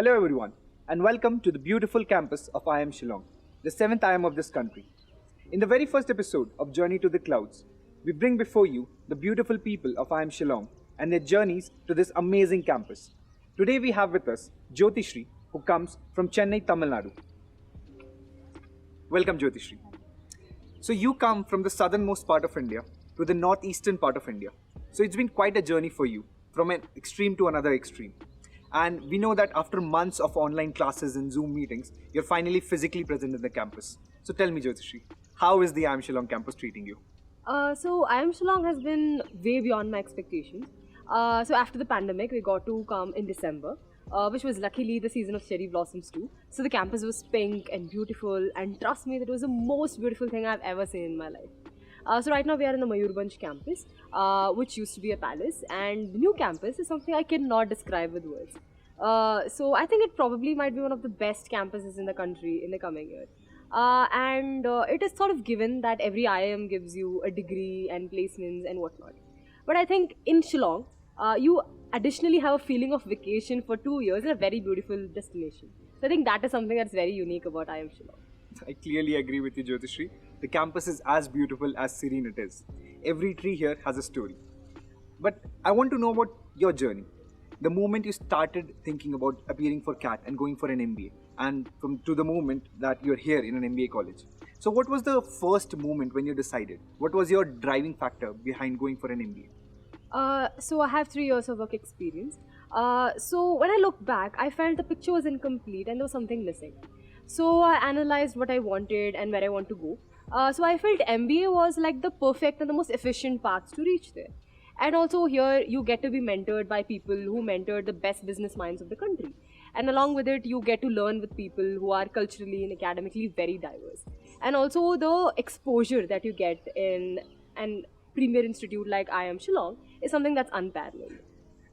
Hello everyone, and welcome to the beautiful campus of IIM Shillong, the 7th IIM of this country. In the very first episode of Journey to the Clouds, we bring before you the beautiful people of IIM Shillong and their journeys to this amazing campus. Today we have with us Jothisree, who comes from Chennai, Tamil Nadu. Welcome Jothisree. So you come from the southernmost part of India to the northeastern part of India. So it's been quite a journey for you, from an extreme to another extreme. And we know that after months of online classes and Zoom meetings, you're finally physically present in the campus. So tell me, Jothisree, how is the IIM Shillong campus treating you? So IIM Shillong has been way beyond my expectations. So after the pandemic, we got to come in December, which was luckily the season of cherry blossoms too. So the campus was pink and beautiful, and trust me, that was the most beautiful thing I've ever seen in my life. So right now we are in the Mayurbhanj campus, which used to be a palace, and the new campus is something I cannot describe with words. So I think it probably might be one of the best campuses in the country in the coming year. And it is sort of given that every IIM gives you a degree and placements and whatnot. But I think in Shillong, you additionally have a feeling of vacation for 2 years in a very beautiful destination. So I think that is something that's very unique about IIM Shillong. I clearly agree with you, Jothisree. The campus is as beautiful as serene it is. Every tree here has a story. But I want to know about your journey. The moment you started thinking about appearing for CAT and going for an MBA, and to the moment that you're here in an MBA college. So what was the first moment when you decided? What was your driving factor behind going for an MBA? So I have 3 years of work experience. So when I look back, I felt the picture was incomplete and there was something missing. So I analyzed what I wanted and where I want to go. So I felt MBA was like the perfect and the most efficient path to reach there. And also here you get to be mentored by people who mentored the best business minds of the country. And along with it, you get to learn with people who are culturally and academically very diverse. And also the exposure that you get in an premier institute like IIM Shillong is something that's unparalleled.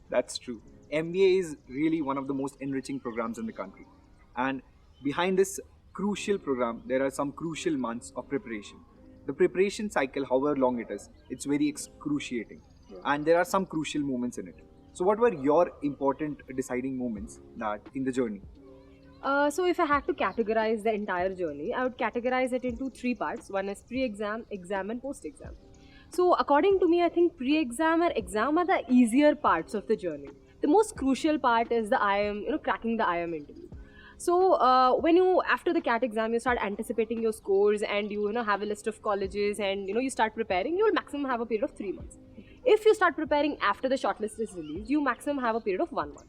That's true. MBA is really one of the most enriching programs in the country. And behind this crucial program, there are some crucial months of preparation. The preparation cycle, however long it is, it's very excruciating. Yeah. And there are some crucial moments in it. So what were your important deciding moments in the journey? So if I had to categorize the entire journey, I would categorize it into 3 parts. One is pre-exam, exam and post-exam. So according to me, I think pre-exam or exam are the easier parts of the journey. The most crucial part is the IIM, cracking the IIM interview. So when you, after the CAT exam, you start anticipating your scores and you have a list of colleges and you start preparing, you will maximum have a period of 3 months. If you start preparing after the shortlist is released, you maximum have a period of 1 month.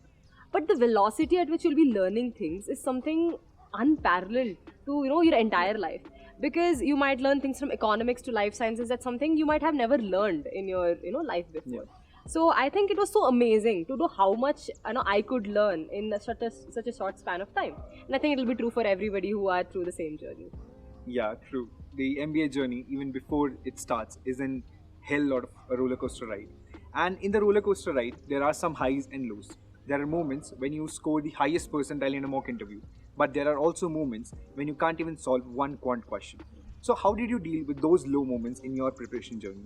But the velocity at which you'll be learning things is something unparalleled to your entire life, because you might learn things from economics to life sciences. That's something you might have never learned in your life before. Yeah. So I think it was so amazing to know how much I could learn in such a short span of time. And I think it will be true for everybody who are through the same journey. Yeah, true. The MBA journey, even before it starts, is an hell lot of a roller coaster ride. And in the roller coaster ride, there are some highs and lows. There are moments when you score the highest percentile in a mock interview, but there are also moments when you can't even solve one quant question. So how did you deal with those low moments in your preparation journey?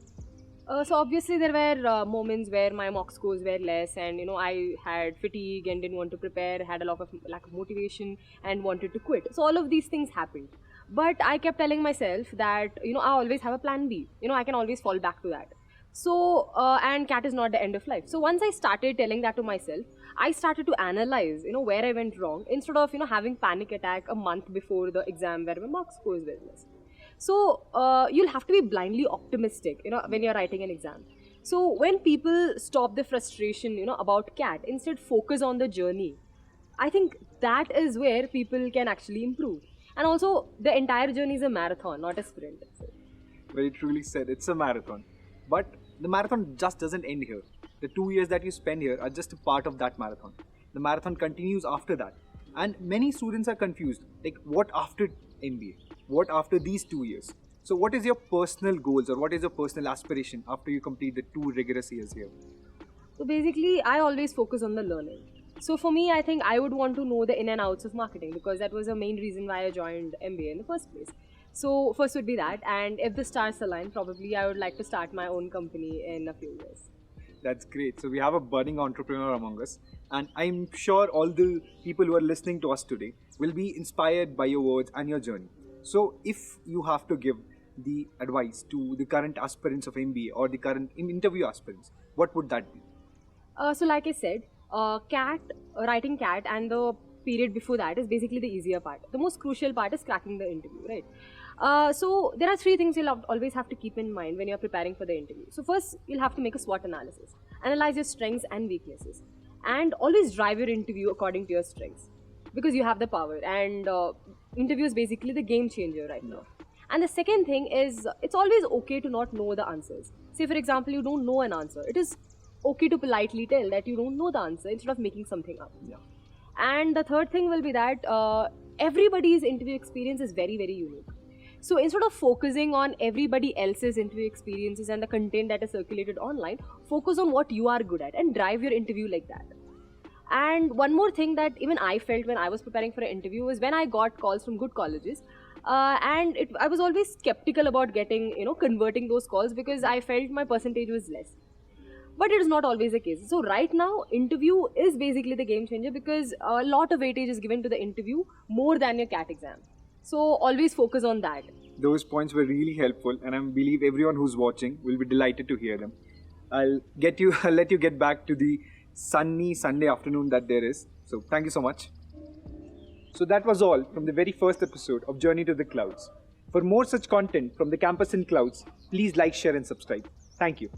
So obviously there were moments where my mock scores were less, and I had fatigue and didn't want to prepare, had a lack of motivation and wanted to quit. So all of these things happened. But I kept telling myself that I always have a plan B. I can always fall back to that. So and CAT is not the end of life. So once I started telling that to myself, I started to analyze where I went wrong, instead of having panic attack a month before the exam where my mark scores were less. So you'll have to be blindly optimistic when you're writing an exam. So when people stop the frustration about CAT, instead focus on the journey, I think that is where people can actually improve. And also the entire journey is a marathon, not a sprint. Very truly said, it's a marathon. But the marathon just doesn't end here. The 2 years that you spend here are just a part of that marathon. The marathon continues after that. And many students are confused, like what after MBA? What after these 2 years? So what is your personal goals, or what is your personal aspiration after you complete the 2 rigorous years here? So basically, I always focus on the learning. So for me, I think I would want to know the in and outs of marketing, because that was the main reason why I joined MBA in the first place. So first would be that, and if the stars align, probably I would like to start my own company in a few years. That's great. So we have a budding entrepreneur among us. And I'm sure all the people who are listening to us today will be inspired by your words and your journey. So, if you have to give the advice to the current aspirants of MBA or the current interview aspirants, what would that be? So like I said, writing CAT and the period before that is basically the easier part. The most crucial part is cracking the interview, right? So there are three things you'll always have to keep in mind when you're preparing for the interview. So first, you'll have to make a SWOT analysis, analyze your strengths and weaknesses, and always drive your interview according to your strengths because you have the power. And interview is basically the game changer right now. And the second thing is, it's always okay to not know the answers. Say, for example, you don't know an answer. It is okay to politely tell that you don't know the answer instead of making something up. Yeah. And the third thing will be that everybody's interview experience is very, very unique. So instead of focusing on everybody else's interview experiences and the content that is circulated online, focus on what you are good at and drive your interview like that. And one more thing that even I felt when I was preparing for an interview is when I got calls from good colleges, I was always skeptical about converting those calls because I felt my percentage was less. But it is not always the case. So right now, interview is basically the game changer because a lot of weightage is given to the interview more than your CAT exam. So always focus on that. Those points were really helpful, and I believe everyone who's watching will be delighted to hear them. I'll let you get back to the sunny Sunday afternoon that there is. So thank you so much. So that was all from the very first episode of Journey to the Clouds. For more such content from the campus in clouds, please like, share and subscribe. Thank you.